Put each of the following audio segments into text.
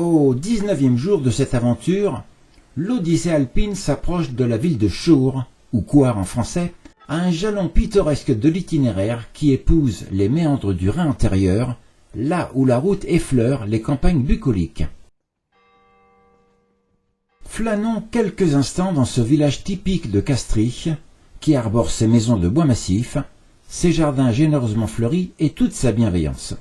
Au 19e jour de cette aventure, l'Odyssée alpine s'approche de la ville de Chur, ou Coire en français, à un jalon pittoresque de l'itinéraire qui épouse les méandres du Rhin antérieur, là où la route effleure les campagnes bucoliques. Flânons quelques instants dans ce village typique de Castries, qui arbore ses maisons de bois massif, ses jardins généreusement fleuris et toute sa bienveillance.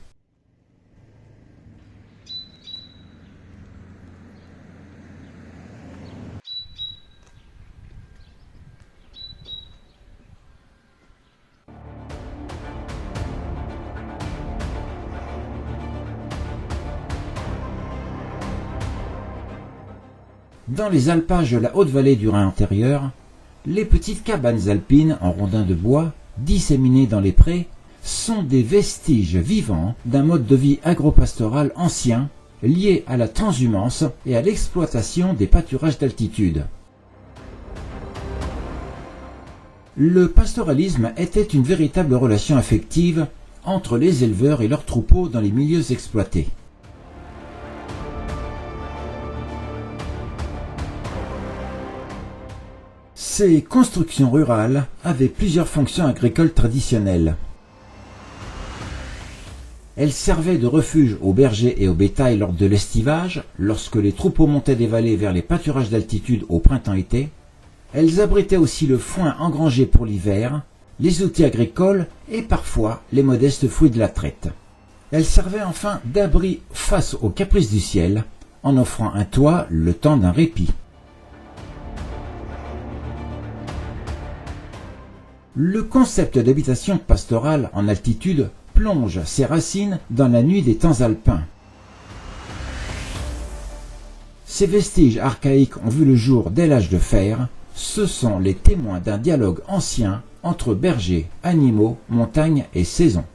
Dans les alpages de la haute vallée du Rhin antérieur, les petites cabanes alpines en rondins de bois, disséminées dans les prés, sont des vestiges vivants d'un mode de vie agropastoral ancien, lié à la transhumance et à l'exploitation des pâturages d'altitude. Le pastoralisme était une véritable relation affective entre les éleveurs et leurs troupeaux dans les milieux exploités. Ces constructions rurales avaient plusieurs fonctions agricoles traditionnelles. Elles servaient de refuge aux bergers et au bétail lors de l'estivage, lorsque les troupeaux montaient des vallées vers les pâturages d'altitude au printemps-été. Elles abritaient aussi le foin engrangé pour l'hiver, les outils agricoles et parfois les modestes fruits de la traite. Elles servaient enfin d'abri face aux caprices du ciel, en offrant un toit le temps d'un répit. Le concept d'habitation pastorale en altitude plonge ses racines dans la nuit des temps alpins. Ces vestiges archaïques ont vu le jour dès l'âge de fer. Ce sont les témoins d'un dialogue ancien entre bergers, animaux, montagnes et saisons.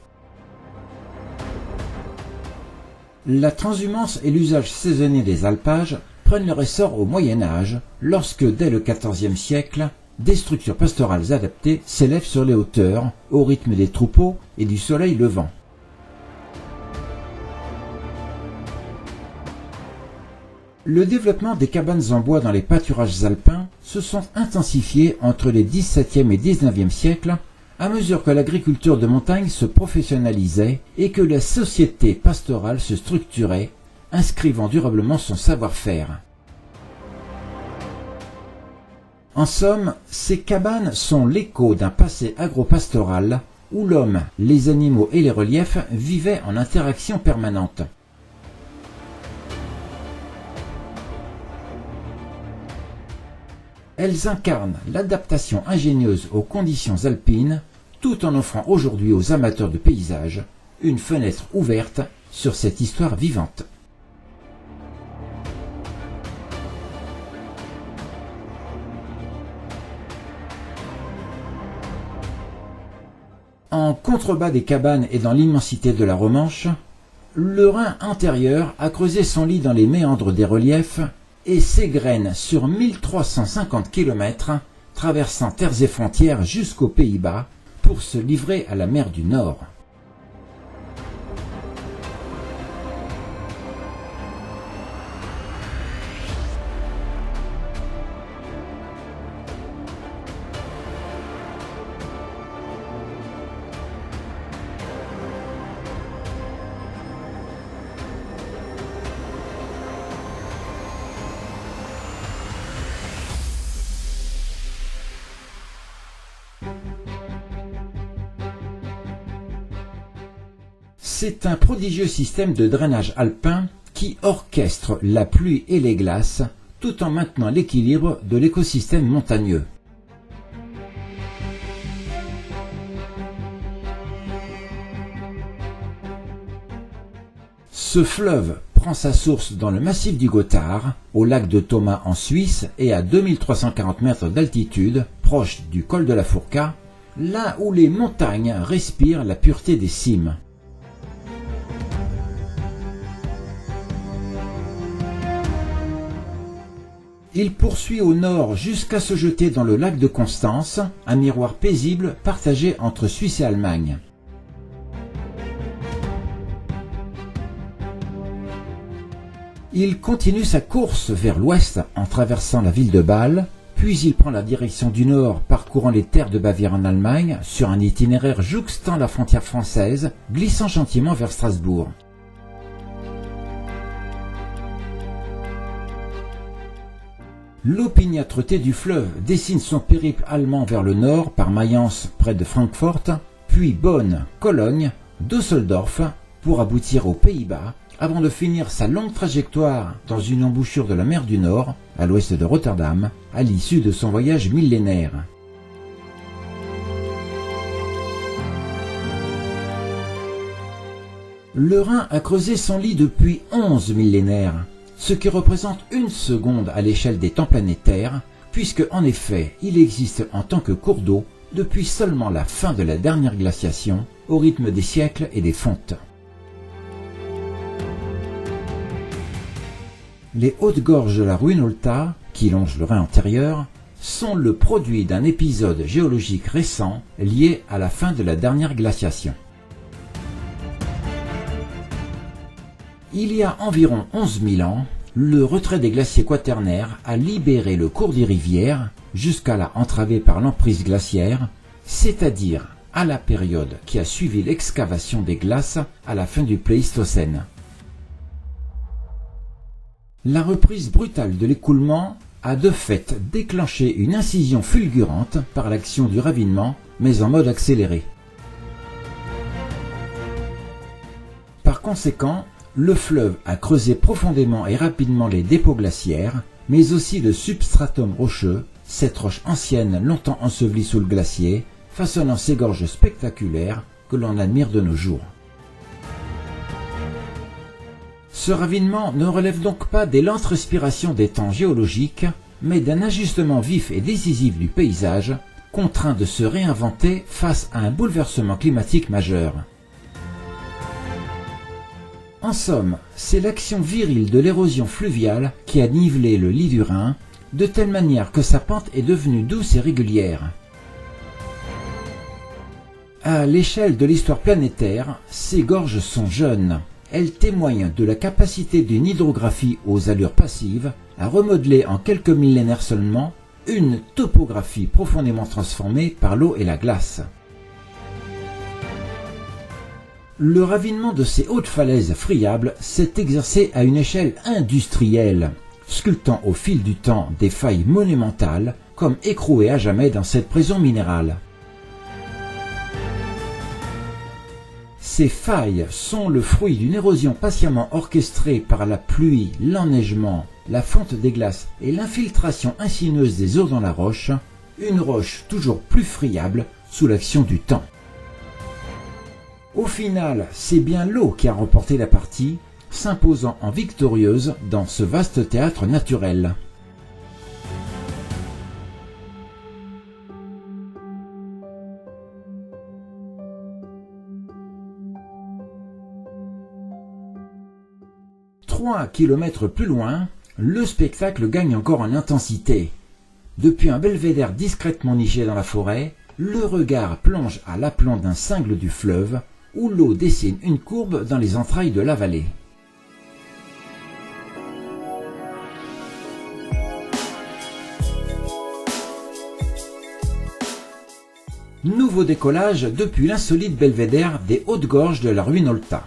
La transhumance et l'usage saisonnier des alpages prennent leur essor au Moyen Âge, lorsque dès le XIVe siècle, des structures pastorales adaptées s'élèvent sur les hauteurs, au rythme des troupeaux et du soleil levant. Le développement des cabanes en bois dans les pâturages alpins se sont intensifiés entre les XVIIe et XIXe siècles, à mesure que l'agriculture de montagne se professionnalisait et que la société pastorale se structurait, inscrivant durablement son savoir-faire. En somme, ces cabanes sont l'écho d'un passé agropastoral où l'homme, les animaux et les reliefs vivaient en interaction permanente. Elles incarnent l'adaptation ingénieuse aux conditions alpines, tout en offrant aujourd'hui aux amateurs de paysages une fenêtre ouverte sur cette histoire vivante. En contrebas des cabanes et dans l'immensité de la Romanche, le Rhin antérieur a creusé son lit dans les méandres des reliefs et s'égrène sur 1350 km, traversant terres et frontières jusqu'aux Pays-Bas pour se livrer à la mer du Nord. C'est un prodigieux système de drainage alpin qui orchestre la pluie et les glaces tout en maintenant l'équilibre de l'écosystème montagneux. Ce fleuve prend sa source dans le massif du Gothard, au lac de Thomas en Suisse et à 2340 mètres d'altitude, proche du col de la Fourca, là où les montagnes respirent la pureté des cimes. Il poursuit au nord jusqu'à se jeter dans le lac de Constance, un miroir paisible partagé entre Suisse et Allemagne. Il continue sa course vers l'ouest en traversant la ville de Bâle, puis il prend la direction du nord parcourant les terres de Bavière en Allemagne sur un itinéraire jouxtant la frontière française, glissant gentiment vers Strasbourg. L'opiniâtreté du fleuve dessine son périple allemand vers le nord par Mayence près de Francfort, puis Bonn, Cologne, Düsseldorf pour aboutir aux Pays-Bas, avant de finir sa longue trajectoire dans une embouchure de la mer du Nord, à l'ouest de Rotterdam, à l'issue de son voyage millénaire. Le Rhin a creusé son lit depuis 11 millénaires, ce qui représente une seconde à l'échelle des temps planétaires, puisque en effet il existe en tant que cours d'eau depuis seulement la fin de la dernière glaciation, au rythme des siècles et des fontes. Les hautes gorges de la Ruinolta, qui longent le Rhin antérieur, sont le produit d'un épisode géologique récent lié à la fin de la dernière glaciation. Il y a environ 11 000 ans, le retrait des glaciers quaternaires a libéré le cours des rivières, jusqu'à là entravé par l'emprise glaciaire, c'est-à-dire à la période qui a suivi l'excavation des glaces à la fin du Pléistocène. La reprise brutale de l'écoulement a de fait déclenché une incision fulgurante par l'action du ravinement, mais en mode accéléré. Par conséquent, le fleuve a creusé profondément et rapidement les dépôts glaciaires, mais aussi le substratum rocheux, cette roche ancienne longtemps ensevelie sous le glacier, façonnant ces gorges spectaculaires que l'on admire de nos jours. Ce ravinement ne relève donc pas des lentes respirations des temps géologiques, mais d'un ajustement vif et décisif du paysage, contraint de se réinventer face à un bouleversement climatique majeur. En somme, c'est l'action virile de l'érosion fluviale qui a nivelé le lit du Rhin, de telle manière que sa pente est devenue douce et régulière. À l'échelle de l'histoire planétaire, ces gorges sont jeunes. Elles témoignent de la capacité d'une hydrographie aux allures passives à remodeler en quelques millénaires seulement une topographie profondément transformée par l'eau et la glace. Le ravinement de ces hautes falaises friables s'est exercé à une échelle industrielle, sculptant au fil du temps des failles monumentales comme écrouées à jamais dans cette prison minérale. Ces failles sont le fruit d'une érosion patiemment orchestrée par la pluie, l'enneigement, la fonte des glaces et l'infiltration insinueuse des eaux dans la roche, une roche toujours plus friable sous l'action du temps. Au final, c'est bien l'eau qui a remporté la partie, s'imposant en victorieuse dans ce vaste théâtre naturel. Trois kilomètres plus loin, le spectacle gagne encore en intensité. Depuis un belvédère discrètement niché dans la forêt, le regard plonge à l'aplomb d'un cingle du fleuve, où l'eau dessine une courbe dans les entrailles de la vallée. Nouveau décollage depuis l'insolite belvédère des hautes gorges de la Ruinolta.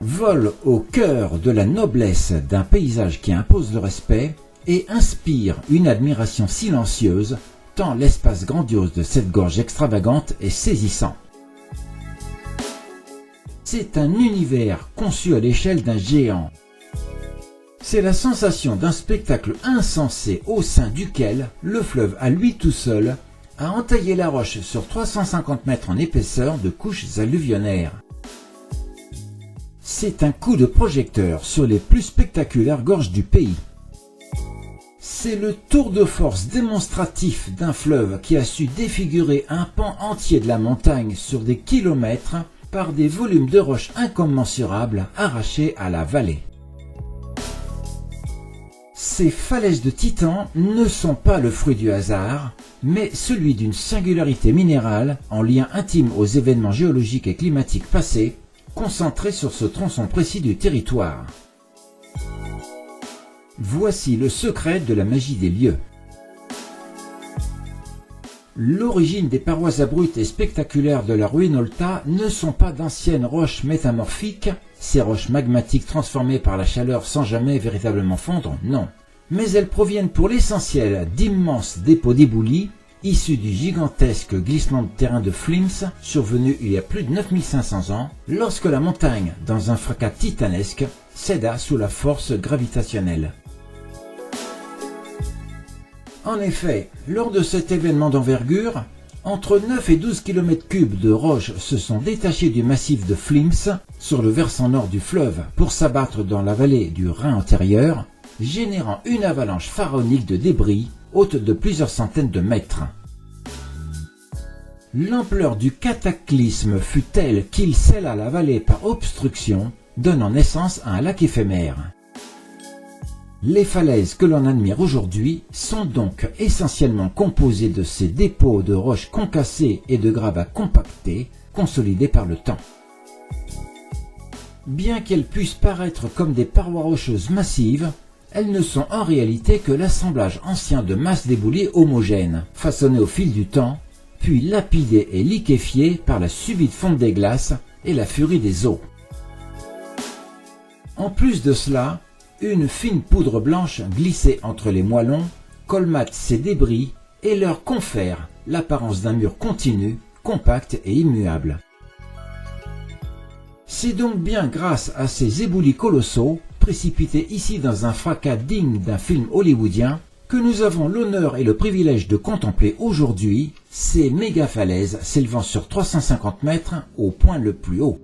Vol au cœur de la noblesse d'un paysage qui impose le respect et inspire une admiration silencieuse, tant l'espace grandiose de cette gorge extravagante est saisissant. C'est un univers conçu à l'échelle d'un géant. C'est la sensation d'un spectacle insensé au sein duquel le fleuve à lui tout seul a entaillé la roche sur 350 mètres en épaisseur de couches alluvionnaires. C'est un coup de projecteur sur les plus spectaculaires gorges du pays. C'est le tour de force démonstratif d'un fleuve qui a su défigurer un pan entier de la montagne sur des kilomètres par des volumes de roches incommensurables arrachés à la vallée. Ces falaises de titan ne sont pas le fruit du hasard, mais celui d'une singularité minérale en lien intime aux événements géologiques et climatiques passés, concentrés sur ce tronçon précis du territoire. Voici le secret de la magie des lieux. L'origine des parois abruptes et spectaculaires de la ruine Olta ne sont pas d'anciennes roches métamorphiques, ces roches magmatiques transformées par la chaleur sans jamais véritablement fondre, non. Mais elles proviennent pour l'essentiel d'immenses dépôts d'éboulis, issus du gigantesque glissement de terrain de Flims, survenu il y a plus de 9500 ans, lorsque la montagne, dans un fracas titanesque, céda sous la force gravitationnelle. En effet, lors de cet événement d'envergure, entre 9 et 12 km3 de roches se sont détachés du massif de Flims sur le versant nord du fleuve pour s'abattre dans la vallée du Rhin antérieur, générant une avalanche pharaonique de débris haute de plusieurs centaines de mètres. L'ampleur du cataclysme fut telle qu'il scella la vallée par obstruction, donnant naissance à un lac éphémère. Les falaises que l'on admire aujourd'hui sont donc essentiellement composées de ces dépôts de roches concassées et de gravats compactés, consolidés par le temps. Bien qu'elles puissent paraître comme des parois rocheuses massives, elles ne sont en réalité que l'assemblage ancien de masses d'éboulis homogènes, façonnées au fil du temps, puis lapidées et liquéfiées par la subite fonte des glaces et la furie des eaux. En plus de cela, une fine poudre blanche glissée entre les moellons colmate ces débris et leur confère l'apparence d'un mur continu, compact et immuable. C'est donc bien grâce à ces éboulis colossaux, précipités ici dans un fracas digne d'un film hollywoodien, que nous avons l'honneur et le privilège de contempler aujourd'hui ces méga-falaises s'élevant sur 350 mètres au point le plus haut.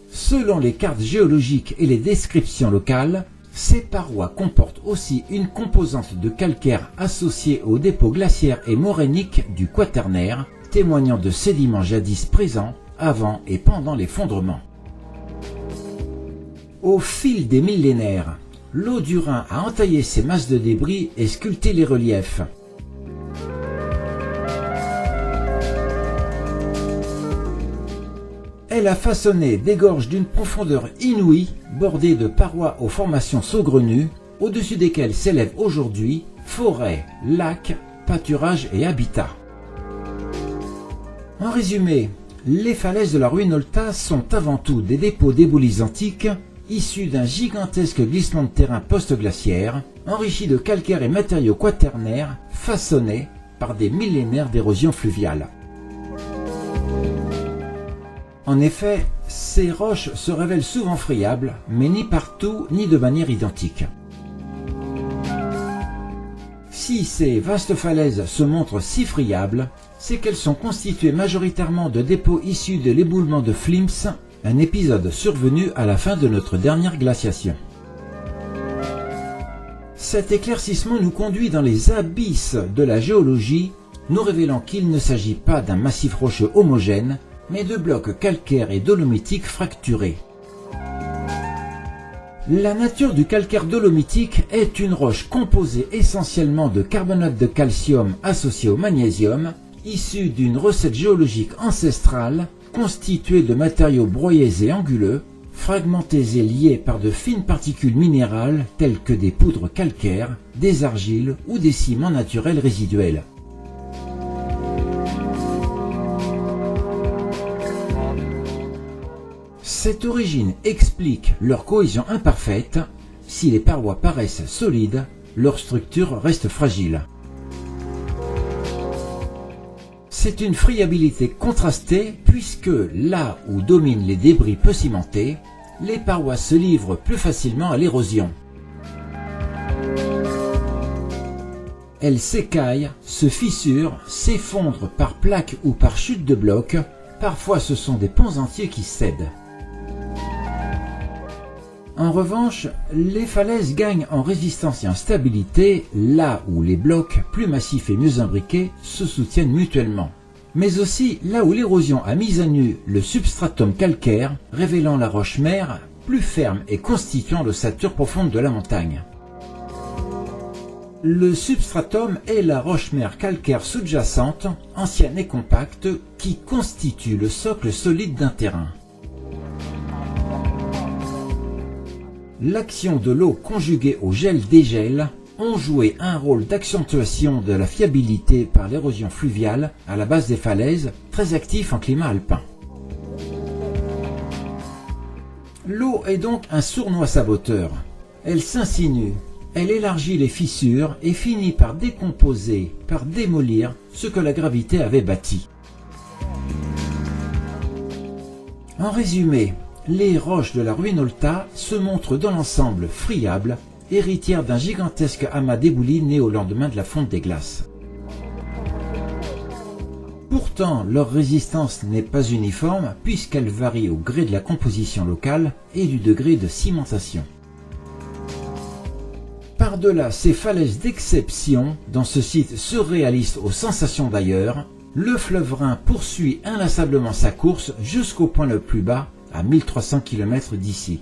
Selon les cartes géologiques et les descriptions locales, ces parois comportent aussi une composante de calcaire associée aux dépôts glaciaires et morainiques du Quaternaire, témoignant de sédiments jadis présents avant et pendant l'effondrement. Au fil des millénaires, l'eau du Rhin a entaillé ces masses de débris et sculpté les reliefs. Elle a façonné des gorges d'une profondeur inouïe, bordées de parois aux formations saugrenues, au-dessus desquelles s'élèvent aujourd'hui forêts, lacs, pâturages et habitats. En résumé, les falaises de la ruine Olta sont avant tout des dépôts d'éboulis antiques, issus d'un gigantesque glissement de terrain post-glaciaire, enrichi de calcaire et matériaux quaternaires, façonnés par des millénaires d'érosion fluviale. En effet, ces roches se révèlent souvent friables, mais ni partout ni de manière identique. Si ces vastes falaises se montrent si friables, c'est qu'elles sont constituées majoritairement de dépôts issus de l'éboulement de Flims, un épisode survenu à la fin de notre dernière glaciation. Cet éclaircissement nous conduit dans les abysses de la géologie, nous révélant qu'il ne s'agit pas d'un massif rocheux homogène, mais de blocs calcaires et dolomitiques fracturés. La nature du calcaire dolomitique est une roche composée essentiellement de carbonate de calcium associé au magnésium, issue d'une recette géologique ancestrale constituée de matériaux broyés et anguleux, fragmentés et liés par de fines particules minérales telles que des poudres calcaires, des argiles ou des ciments naturels résiduels. Cette origine explique leur cohésion imparfaite. Si les parois paraissent solides, leur structure reste fragile. C'est une friabilité contrastée puisque là où dominent les débris peu cimentés, les parois se livrent plus facilement à l'érosion. Elles s'écaillent, se fissurent, s'effondrent par plaques ou par chute de blocs. Parfois ce sont des ponts entiers qui cèdent. En revanche, les falaises gagnent en résistance et en stabilité là où les blocs, plus massifs et mieux imbriqués, se soutiennent mutuellement. Mais aussi là où l'érosion a mis à nu le substratum calcaire, révélant la roche mère, plus ferme et constituant l'ossature profonde de la montagne. Le substratum est la roche-mère calcaire sous-jacente, ancienne et compacte, qui constitue le socle solide d'un terrain. L'action de l'eau conjuguée au gel-dégel ont joué un rôle d'accentuation de la fiabilité par l'érosion fluviale à la base des falaises, très actif en climat alpin. L'eau est donc un sournois saboteur. Elle s'insinue, elle élargit les fissures et finit par décomposer, par démolir ce que la gravité avait bâti. En résumé, les roches de la Ruinolta se montrent dans l'ensemble friables, héritières d'un gigantesque amas d'éboulis né au lendemain de la fonte des glaces. Pourtant, leur résistance n'est pas uniforme puisqu'elle varie au gré de la composition locale et du degré de cimentation. Par-delà ces falaises d'exception, dans ce site surréaliste aux sensations d'ailleurs, le fleuve Rhin poursuit inlassablement sa course jusqu'au point le plus bas, à 1300 km d'ici.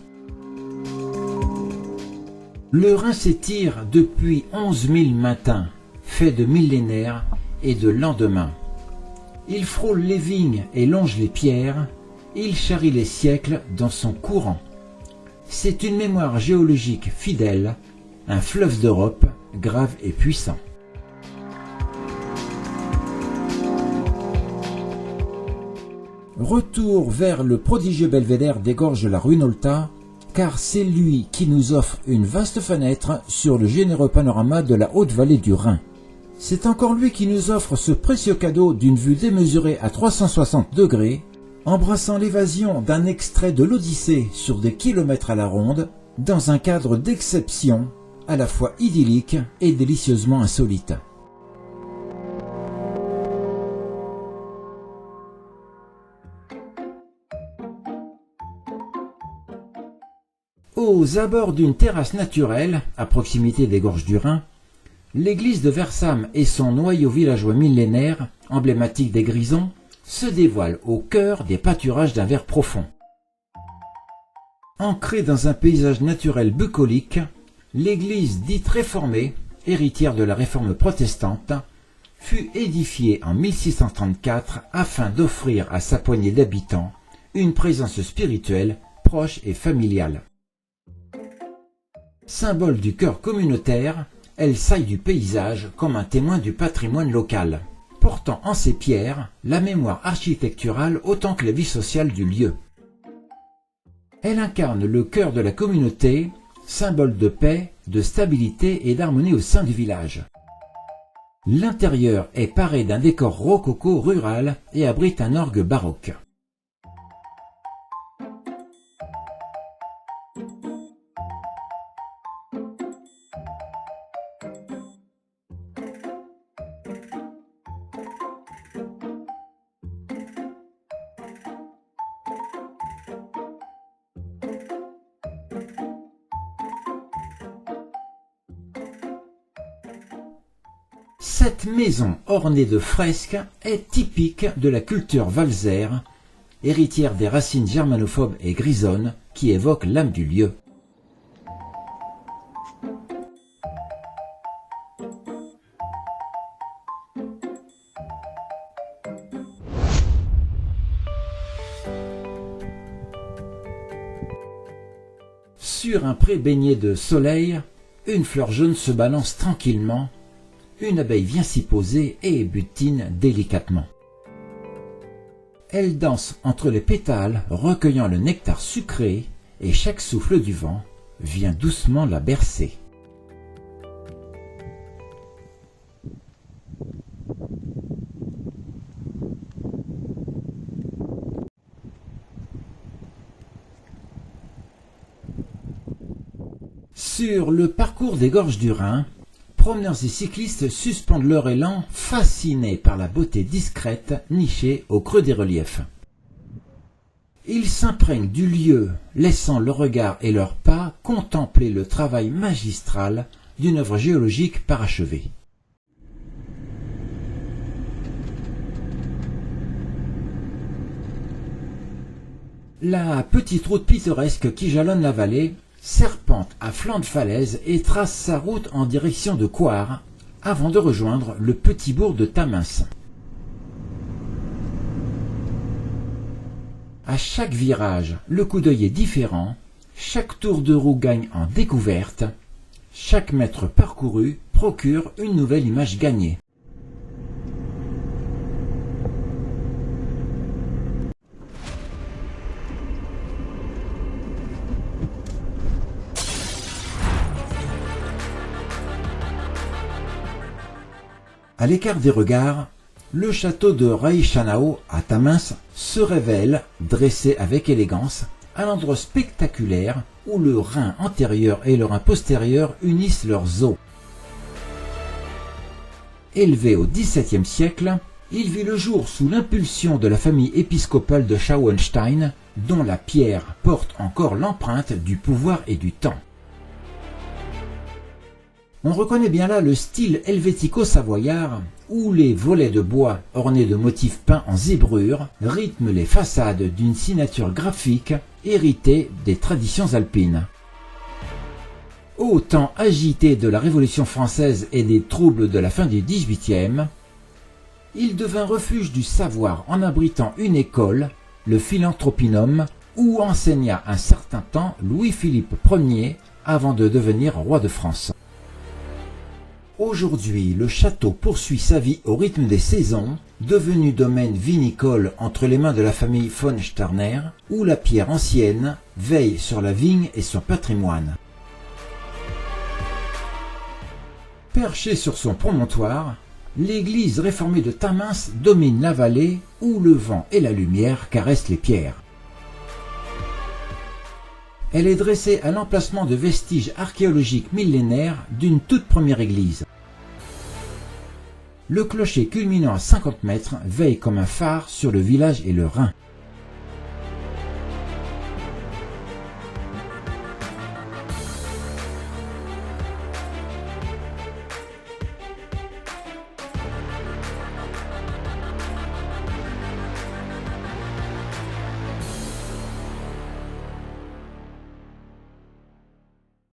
Le Rhin s'étire depuis 11 000 matins, fait de millénaires et de lendemains. Il frôle les vignes et longe les pierres, il charrie les siècles dans son courant. C'est une mémoire géologique fidèle, un fleuve d'Europe grave et puissant. Retour vers le prodigieux belvédère des gorges de la Ruinolta, car c'est lui qui nous offre une vaste fenêtre sur le généreux panorama de la haute vallée du Rhin. C'est encore lui qui nous offre ce précieux cadeau d'une vue démesurée à 360 degrés, embrassant l'évasion d'un extrait de l'Odyssée sur des kilomètres à la ronde, dans un cadre d'exception, à la fois idyllique et délicieusement insolite. Aux abords d'une terrasse naturelle, à proximité des gorges du Rhin, l'église de Versam et son noyau villageois millénaire, emblématique des Grisons, se dévoilent au cœur des pâturages d'un vert profond. Ancrée dans un paysage naturel bucolique, l'église dite réformée, héritière de la réforme protestante, fut édifiée en 1634 afin d'offrir à sa poignée d'habitants une présence spirituelle proche et familiale. Symbole du cœur communautaire, elle saille du paysage comme un témoin du patrimoine local, portant en ses pierres la mémoire architecturale autant que la vie sociale du lieu. Elle incarne le cœur de la communauté, symbole de paix, de stabilité et d'harmonie au sein du village. L'intérieur est paré d'un décor rococo rural et abrite un orgue baroque. Cette maison ornée de fresques est typique de la culture valsaire, héritière des racines germanophobes et grisonnes qui évoquent l'âme du lieu. Sur un pré baigné de soleil, une fleur jaune se balance tranquillement. Une abeille vient s'y poser et butine délicatement. Elle danse entre les pétales, recueillant le nectar sucré, et chaque souffle du vent vient doucement la bercer. Sur le parcours des gorges du Rhin, promeneurs et cyclistes suspendent leur élan, fascinés par la beauté discrète nichée au creux des reliefs. Ils s'imprègnent du lieu, laissant leur regard et leurs pas contempler le travail magistral d'une œuvre géologique parachevée. La petite route pittoresque qui jalonne la vallée serpente à flanc de falaise et trace sa route en direction de Coire, avant de rejoindre le petit bourg de Tamins. À chaque virage, le coup d'œil est différent, chaque tour de roue gagne en découverte, chaque mètre parcouru procure une nouvelle image gagnée. À l'écart des regards, le château de Reichenau à Tamins se révèle, dressé avec élégance, à l'endroit spectaculaire où le Rhin antérieur et le Rhin postérieur unissent leurs eaux. Élevé au XVIIe siècle, il vit le jour sous l'impulsion de la famille épiscopale de Schauenstein, dont la pierre porte encore l'empreinte du pouvoir et du temps. On reconnaît bien là le style helvético-savoyard, où les volets de bois ornés de motifs peints en zébrure rythment les façades d'une signature graphique héritée des traditions alpines. Au temps agité de la Révolution française et des troubles de la fin du XVIIIe, il devint refuge du savoir en abritant une école, le Philanthropinum, où enseigna un certain temps Louis-Philippe Ier avant de devenir roi de France. Aujourd'hui, le château poursuit sa vie au rythme des saisons, devenu domaine vinicole entre les mains de la famille von Starner, où la pierre ancienne veille sur la vigne et son patrimoine. Perché sur son promontoire, l'église réformée de Tamins domine la vallée où le vent et la lumière caressent les pierres. Elle est dressée à l'emplacement de vestiges archéologiques millénaires d'une toute première église. Le clocher culminant à 50 mètres veille comme un phare sur le village et le Rhin.